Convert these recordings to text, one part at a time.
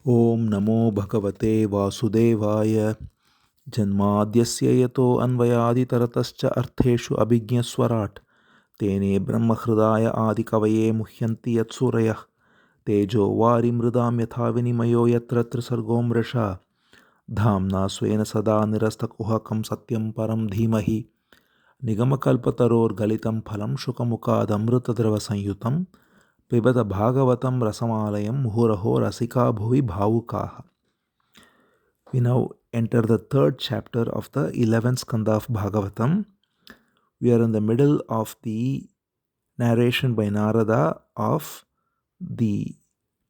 Om Namo Bhagavate Vasudevaya Janmadhyasya yato anvayadi taratascha artheshu abhigyaswarat Tene Brahmahridaya Adikavaye Muhyanti Yatsurayah Tejo Vari Mridam Yatha Vinimayo Yatra Trisargom Rasha Dhamna Swena Sada Nirastakuhakam Satyam Param Dhimahi Nigamakalpataror Galitam Phalam Shukamukad Amritadrava Sanyutam Pibata Bhagavatam Rasamalayam Muhuraho Rasika Bhuvi Bhavukaha. We now enter the third chapter of the 11th Skandha of Bhagavatam. We are in the middle of the narration by Narada of the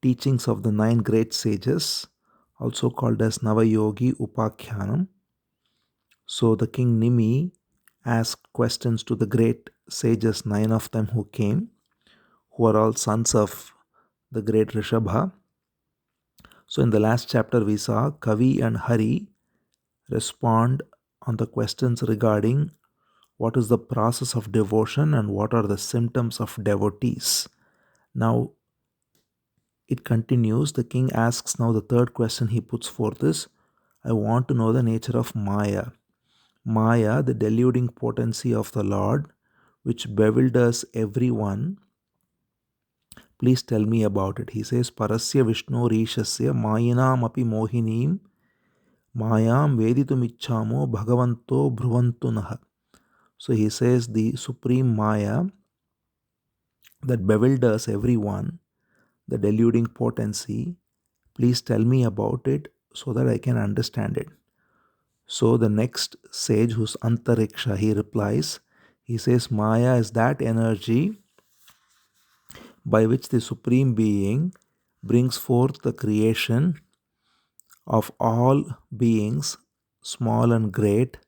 teachings of the 9 great sages, also called as Navayogi Upakhyanam. So the King Nimi asked questions to the great sages, 9 of them who came, who are all sons of the great Rishabha. So in the last chapter we saw Kavi and Hari respond on the questions regarding what is the process of devotion and what are the symptoms of devotees. Now it continues. The king asks now the third question he puts forth is, I want to know the nature of Maya. Maya, the deluding potency of the Lord, which bewilders everyone. Please tell me about it. He says, Parasya Vishnu Rishasya Mayinam api Mohinim Mayam Veditumichamo Bhagavanto Bhruvantunaha. So he says the supreme Maya that bewilders everyone, the deluding potency, please tell me about it so that I can understand it. So the next sage, who's Antariksha, he replies, he says Maya is that energy by which the Supreme Being brings forth the creation of all beings, small and great,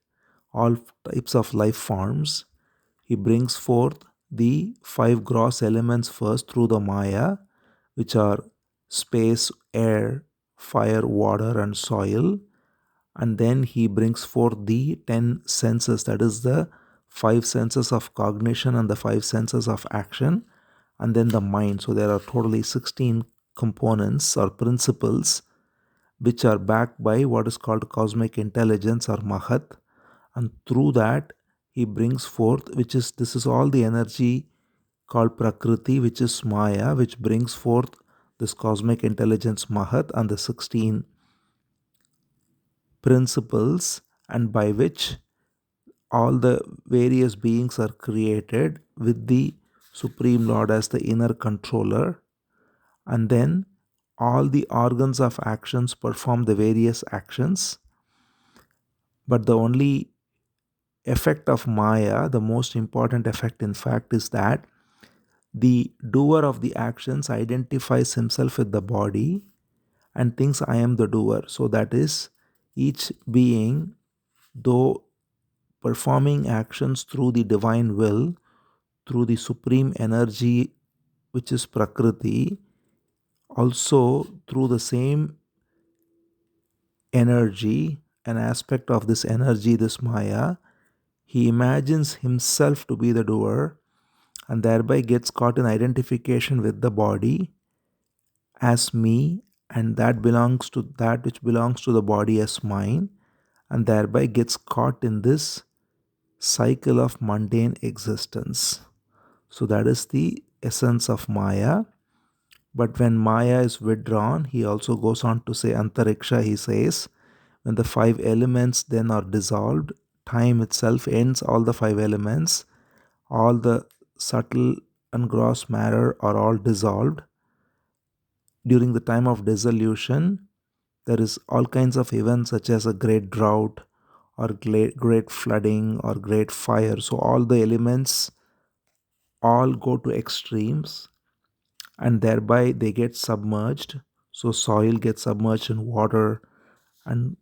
all types of life forms. He brings forth the 5 gross elements first through the Maya, which are space, air, fire, water, and soil. And then he brings forth the 10 senses, that is the 5 senses of cognition and the 5 senses of action, and then the mind. So there are totally 16 components or principles which are backed by what is called cosmic intelligence or Mahat. And through that he brings forth, this is all the energy called Prakriti, which is Maya, which brings forth this cosmic intelligence Mahat and the 16 principles, and by which all the various beings are created with the Supreme Lord as the inner controller. And then all the organs of actions perform the various actions. But the only effect of Maya, the most important effect in fact, is that the doer of the actions identifies himself with the body and thinks I am the doer. So that is, each being, though performing actions through the divine will, through the supreme energy which is Prakriti, also through the same energy, an aspect of this energy, this Maya, he imagines himself to be the doer and thereby gets caught in identification with the body as me, and that belongs to that which belongs to the body as mine, and thereby gets caught in this cycle of mundane existence. So that is the essence of Maya. But when Maya is withdrawn, he also goes on to say Antariksha, he says, when the 5 elements then are dissolved, time itself ends all the 5 elements, all the subtle and gross matter are all dissolved. During the time of dissolution, there is all kinds of events such as a great drought or great flooding or great fire. So all the elements all go to extremes and thereby they get submerged. So soil gets submerged in water, and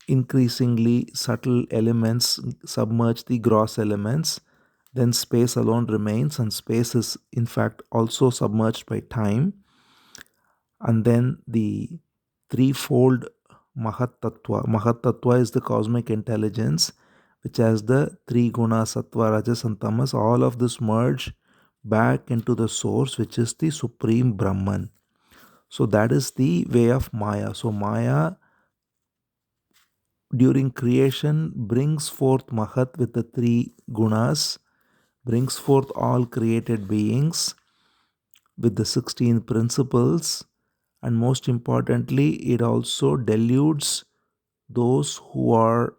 increasingly subtle elements submerge the gross elements. Then space alone remains, and space is in fact also submerged by time. And then the threefold Mahat Tattva. Mahat Tattva is the cosmic intelligence, which has the 3 guna, Sattva, Rajas, and Tamas. All of this merge back into the source, which is the Supreme Brahman. So that is the way of Maya. So Maya during creation brings forth Mahat with the three gunas, brings forth all created beings with the 16 principles, and most importantly, it also deludes those who are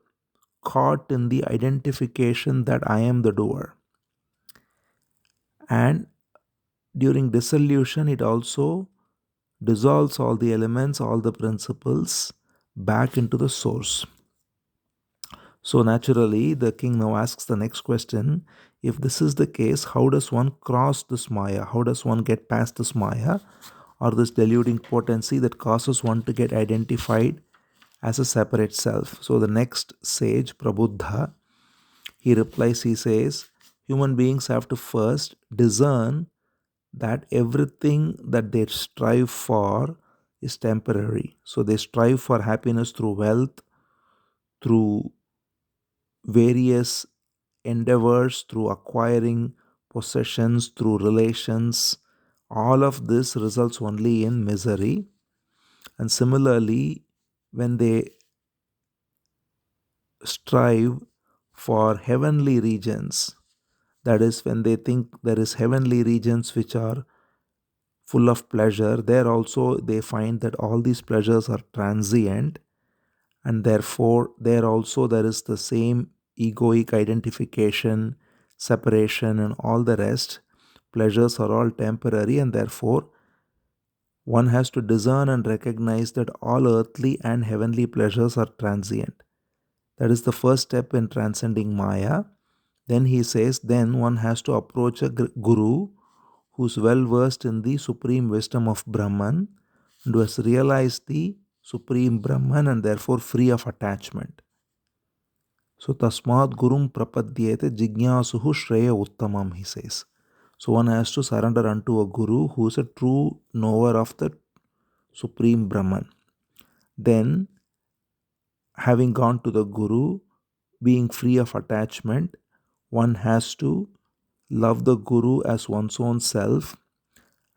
caught in the identification that I am the doer. And during dissolution, it also dissolves all the elements, all the principles back into the source. So naturally, the king now asks the next question. If this is the case, how does one cross this Maya? How does one get past this Maya or this deluding potency that causes one to get identified as a separate self? So the next sage, Prabuddha, he replies, he says, human beings have to first discern that everything that they strive for is temporary. So they strive for happiness through wealth, through various endeavors, through acquiring possessions, through relations. All of this results only in misery. And similarly, when they strive for heavenly regions, that is, when they think there is heavenly regions which are full of pleasure, there also they find that all these pleasures are transient, and therefore there also there is the same egoic identification, separation, and all the rest. Pleasures are all temporary, and therefore one has to discern and recognize that all earthly and heavenly pleasures are transient. That is the first step in transcending Maya. Then he says, then one has to approach a guru who's well versed in the supreme wisdom of Brahman and who has realized the supreme Brahman and therefore free of attachment. So tasmad gurum prapadyete jignasuhu shreya uttamam, he says. So one has to surrender unto a guru who is a true knower of the supreme Brahman. Then, having gone to the guru, being free of attachment, one has to love the guru as one's own self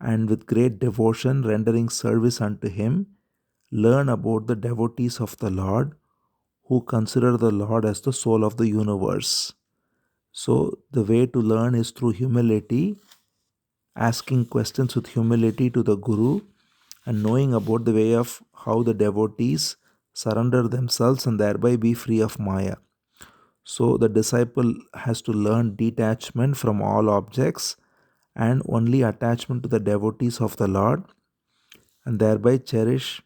and with great devotion rendering service unto him, learn about the devotees of the Lord who consider the Lord as the soul of the universe. So the way to learn is through humility, asking questions with humility to the Guru and knowing about the way of how the devotees surrender themselves and thereby be free of Maya. So the disciple has to learn detachment from all objects and only attachment to the devotees of the Lord and thereby cherish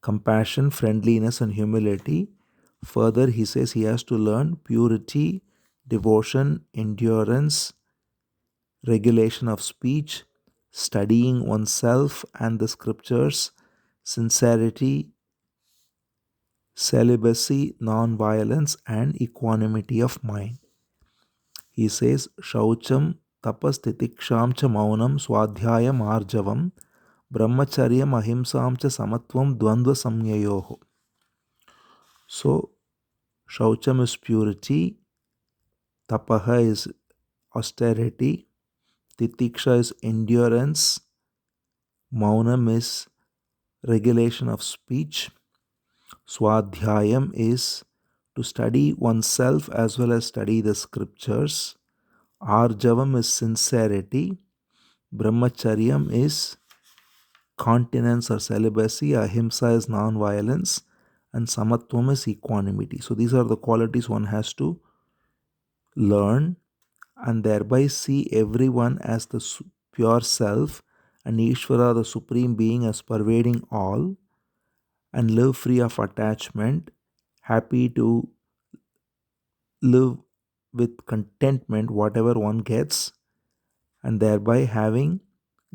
compassion, friendliness, and humility. Further, he says he has to learn purity, devotion, endurance, regulation of speech, studying oneself and the scriptures, sincerity, celibacy, non-violence, and equanimity of mind. He says, Shaucham, tapas, titiksham cha maunam, swadhyayam arjavam, brahmacharyam ahimsam cha samatvam dvandva samyayoho. So, Shaucham is purity, tapaha is austerity, titiksha is endurance, maunam is regulation of speech, swadhyayam is to study oneself as well as study the scriptures, arjavam is sincerity, brahmacharyam is continence or celibacy, ahimsa is non-violence, and samatvam is equanimity. So these are the qualities one has to learn and thereby see everyone as the pure self and Ishvara, the supreme being, as pervading all and live free of attachment, happy to live with contentment whatever one gets, and thereby having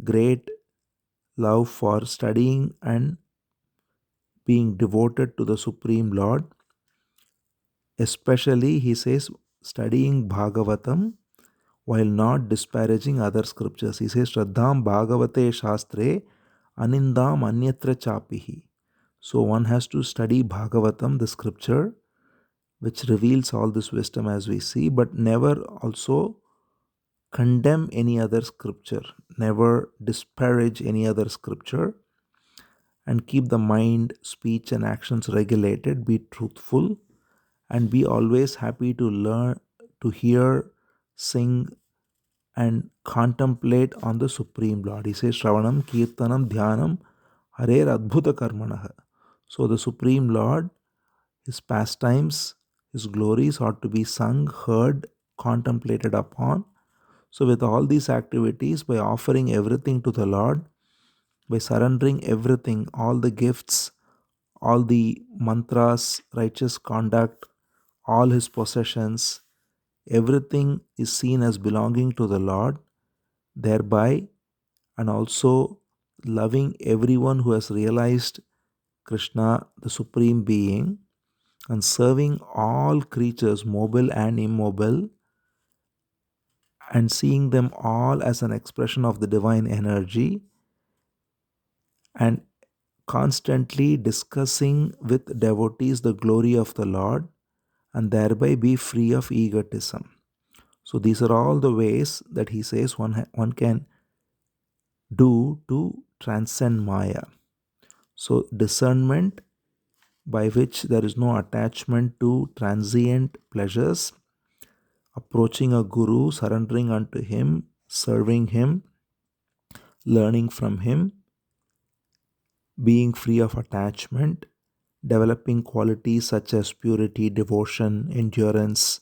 great love for studying and being devoted to the Supreme Lord. Especially, he says, studying Bhagavatam while not disparaging other scriptures. He says, Shraddham Bhagavate Shastre Anindam Anyatra Chapihi. So one has to study Bhagavatam, the scripture, which reveals all this wisdom as we see, but never also condemn any other scripture. never disparage any other scripture, and keep the mind, speech, and actions regulated. Be truthful, and be always happy to learn, to hear, sing, and contemplate on the Supreme Lord. He says, Shravanam, Kirtanam, Dhyanam, Harer Adbhuta Karmanaha. So the Supreme Lord, His pastimes, His glories ought to be sung, heard, contemplated upon. So with all these activities, by offering everything to the Lord, by surrendering everything, all the gifts, all the mantras, righteous conduct, all His possessions, everything is seen as belonging to the Lord, thereby, and also loving everyone who has realized Krishna, the Supreme Being, and serving all creatures, mobile and immobile, and seeing them all as an expression of the divine energy, and constantly discussing with devotees the glory of the Lord, and thereby be free of egotism. So these are all the ways that he says one can do to transcend Maya. So discernment, by which there is no attachment to transient pleasures, approaching a guru, surrendering unto him, serving him, learning from him, being free of attachment, developing qualities such as purity, devotion, endurance,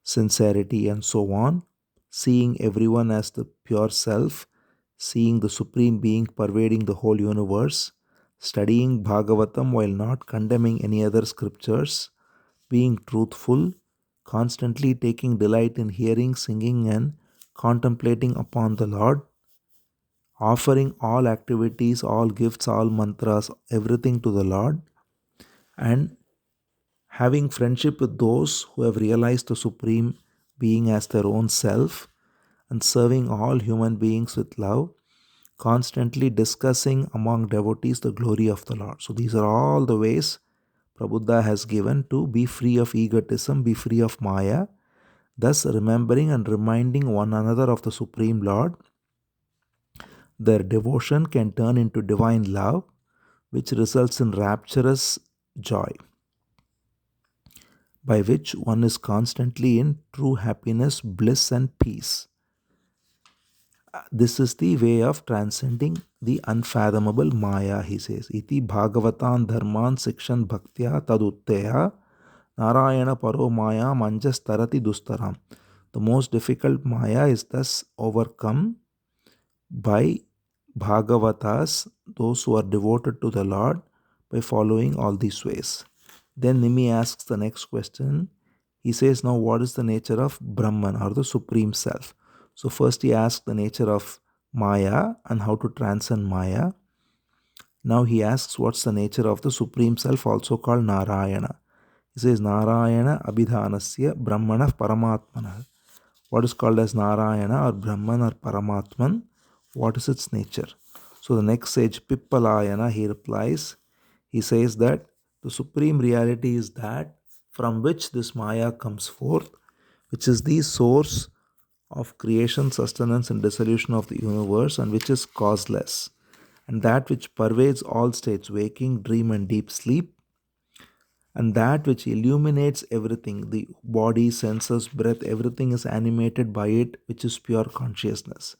sincerity, and so on, seeing everyone as the pure self, seeing the Supreme Being pervading the whole universe, studying Bhagavatam while not condemning any other scriptures, being truthful, constantly taking delight in hearing, singing, and contemplating upon the Lord, offering all activities, all gifts, all mantras, everything to the Lord, and having friendship with those who have realized the Supreme Being as their own self, and serving all human beings with love, constantly discussing among devotees the glory of the Lord. So these are all the ways Prabhupada has given to be free of egotism, be free of Maya, thus remembering and reminding one another of the Supreme Lord. Their devotion can turn into divine love, which results in rapturous joy, by which one is constantly in true happiness, bliss, and peace. This is the way of transcending the unfathomable Maya, he says. Iti Bhagavatan Dharman Sikshan Bhaktya Tadutteya Narayana Paro Maya Manjas Tarati Dustaram. The most difficult Maya is thus overcome by Bhagavatas, those who are devoted to the Lord, by following all these ways. Then Nimi asks the next question. He says, now what is the nature of Brahman, or the Supreme Self? So first he asks the nature of Maya and how to transcend Maya. Now he asks what's the nature of the Supreme Self, also called Narayana. He says, Narayana Abhidhanasya Brahmana Paramatmana. What is called as Narayana or Brahman or Paramatman? What is its nature? So the next sage, Pippalayana, he replies, he says that the supreme reality is that from which this Maya comes forth, which is the source of creation, sustenance, and dissolution of the universe, and which is causeless, and that which pervades all states, waking, dream, and deep sleep, and that which illuminates everything, the body, senses, breath, everything is animated by it, which is pure consciousness.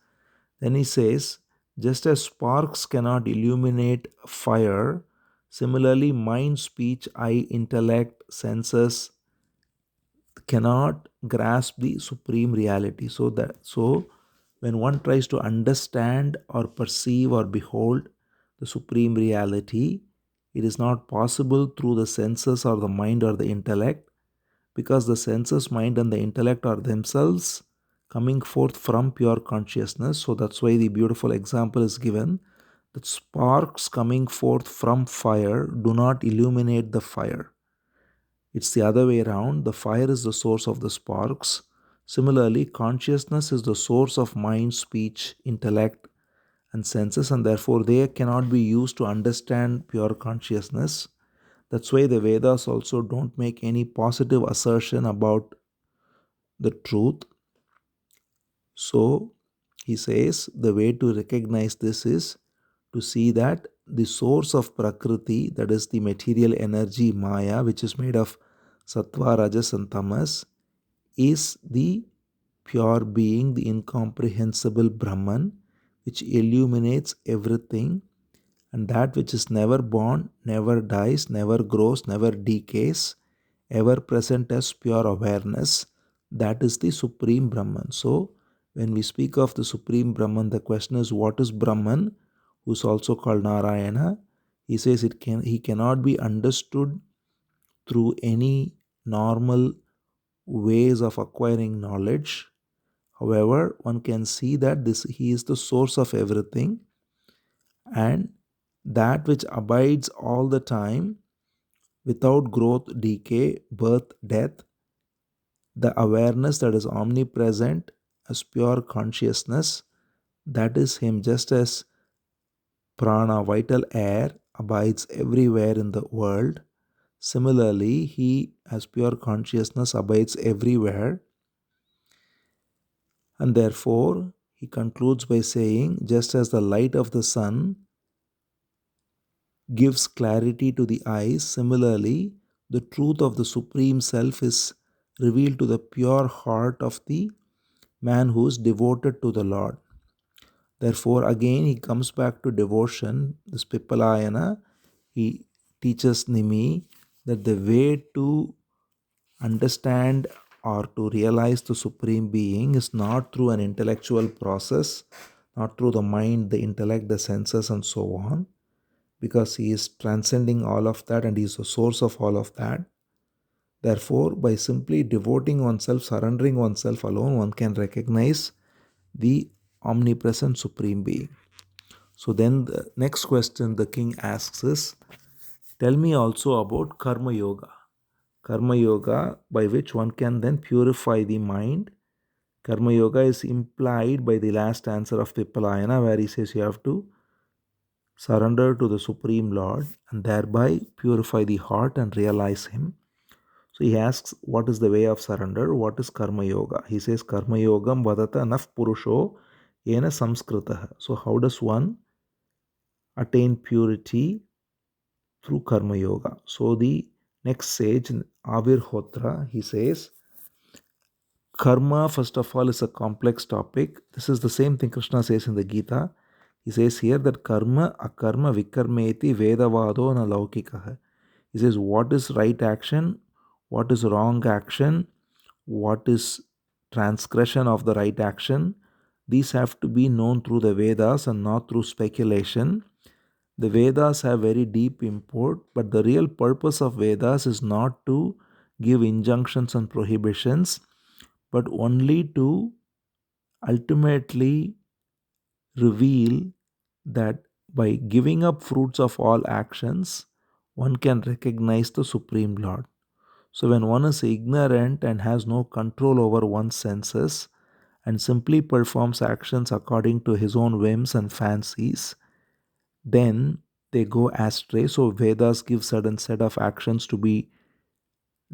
Then he says, just as sparks cannot illuminate fire, similarly, mind, speech, eye, intellect, senses cannot grasp the supreme reality. So when one tries to understand or perceive or behold the supreme reality, it is not possible through the senses or the mind or the intellect, because the senses, mind, and the intellect are themselves coming forth from pure consciousness. So that's why the beautiful example is given that sparks coming forth from fire do not illuminate the fire. It's the other way around. The fire is the source of the sparks. Similarly, consciousness is the source of mind, speech, intellect, and senses, and therefore they cannot be used to understand pure consciousness. That's why the Vedas also don't make any positive assertion about the truth. So he says the way to recognize this is to see that the source of Prakriti, that is the material energy Maya, which is made of Sattva, Rajas, and Tamas, is the pure being, the incomprehensible Brahman, which illuminates everything, and that which is never born, never dies, never grows, never decays, ever present as pure awareness, that is the Supreme Brahman. So, when we speak of the Supreme Brahman, the question is, what is Brahman, who is also called Narayana? He says he cannot be understood through any normal ways of acquiring knowledge. However, one can see that he is the source of everything, and that which abides all the time without growth, decay, birth, death, the awareness that is omnipresent as pure consciousness, that is him, just as prana, vital air, abides everywhere in the world. Similarly, he as pure consciousness abides everywhere, and therefore he concludes by saying, just as the light of the sun gives clarity to the eyes, similarly, the truth of the Supreme Self is revealed to the pure heart of the man who is devoted to the Lord. Therefore, again, he comes back to devotion. This Pippalayana, he teaches Nimi that the way to understand or to realize the Supreme Being is not through an intellectual process, not through the mind, the intellect, the senses, and so on, because he is transcending all of that and he is the source of all of that. Therefore, by simply devoting oneself, surrendering oneself alone, one can recognize the omnipresent Supreme Being. So then the next question the king asks is, tell me also about Karma Yoga. Karma Yoga, by which one can then purify the mind. Karma Yoga is implied by the last answer of Pippalayana, where he says you have to surrender to the Supreme Lord and thereby purify the heart and realize Him. So he asks, what is the way of surrender? What is Karma Yoga? He says, Karma Yogam vadata naf purusho yena samskritah. So how does one attain purity through Karma Yoga? So the next sage, Avirhotra, he says, Karma, first of all, is a complex topic. This is the same thing Krishna says in the Gita. He says here that karma, akarma, vikarmeti, vedavado, na laukikaha. He says, what is right action? What is wrong action? What is transgression of the right action? These have to be known through the Vedas and not through speculation. The Vedas have very deep import, but the real purpose of Vedas is not to give injunctions and prohibitions, but only to ultimately reveal that by giving up fruits of all actions, one can recognize the Supreme Lord. So, when one is ignorant and has no control over one's senses and simply performs actions according to his own whims and fancies, then they go astray. So, Vedas give certain set of actions to be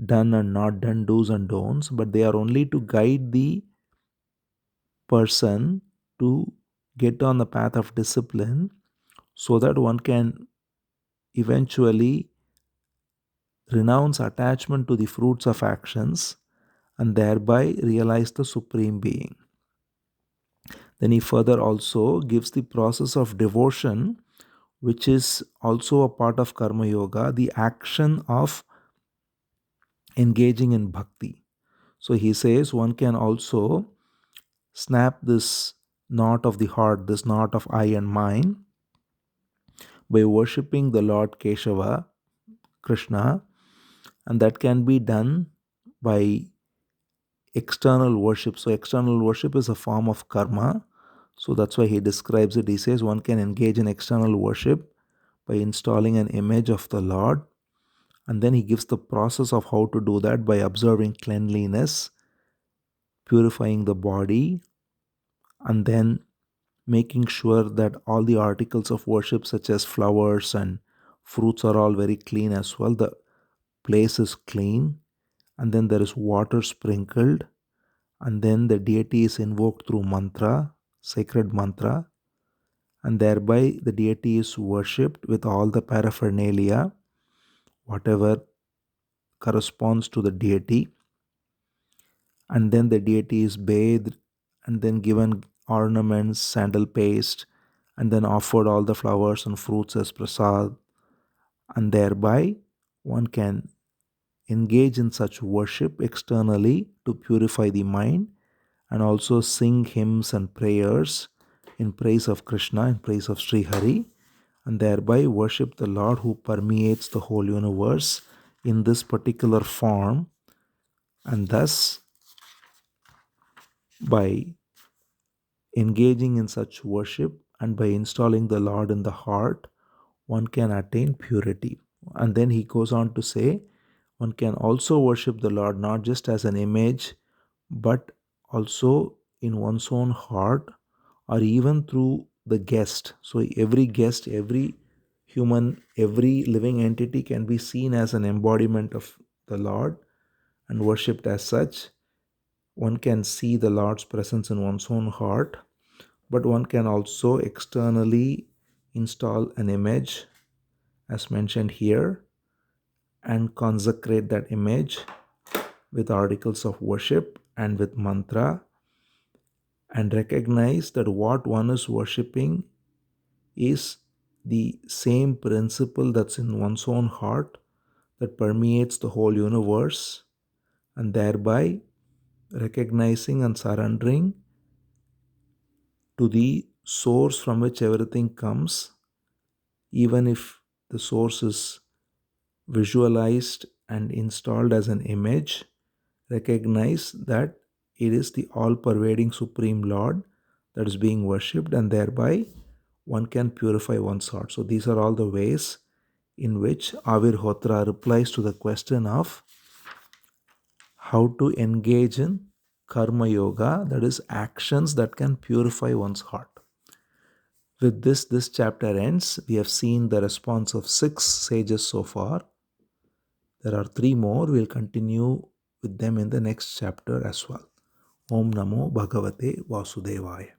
done and not done, do's and don'ts, but they are only to guide the person to get on the path of discipline so that one can eventually renounce attachment to the fruits of actions and thereby realize the Supreme Being. Then he further also gives the process of devotion, which is also a part of Karma Yoga, the action of engaging in bhakti. So he says one can also snap this knot of the heart, this knot of I and mine, by worshipping the Lord Keshava, Krishna, and that can be done by external worship. So, external worship is a form of karma. So, that's why he describes it. He says one can engage in external worship by installing an image of the Lord. And then he gives the process of how to do that by observing cleanliness, purifying the body, and then making sure that all the articles of worship, such as flowers and fruits, are all very clean as well. The place is clean, and then there is water sprinkled, and then the deity is invoked through mantra, sacred mantra, and thereby the deity is worshipped with all the paraphernalia, whatever corresponds to the deity, and then the deity is bathed and then given ornaments, sandal paste, and then offered all the flowers and fruits as prasad, and thereby one can engage in such worship externally to purify the mind, and also sing hymns and prayers in praise of Krishna, in praise of Sri Hari, and thereby worship the Lord who permeates the whole universe in this particular form. And thus, by engaging in such worship and by installing the Lord in the heart, one can attain purity. And then he goes on to say, one can also worship the Lord not just as an image, but also in one's own heart, or even through the guest. So every guest, every human, every living entity can be seen as an embodiment of the Lord and worshipped as such. One can see the Lord's presence in one's own heart, but one can also externally install an image, as mentioned here, and consecrate that image with articles of worship and with mantra, and recognize that what one is worshipping is the same principle that's in one's own heart that permeates the whole universe, and thereby recognizing and surrendering to the source from which everything comes, even if the source is visualized and installed as an image. Recognize that it is the all-pervading Supreme Lord that is being worshipped, and thereby one can purify one's heart. So these are all the ways in which Avirhotra replies to the question of how to engage in Karma Yoga, that is, actions that can purify one's heart. With this chapter ends. We have seen the response of 6 sages so far. There are 3 more. We'll continue with them in the next chapter as well. Om Namo Bhagavate Vasudevaya.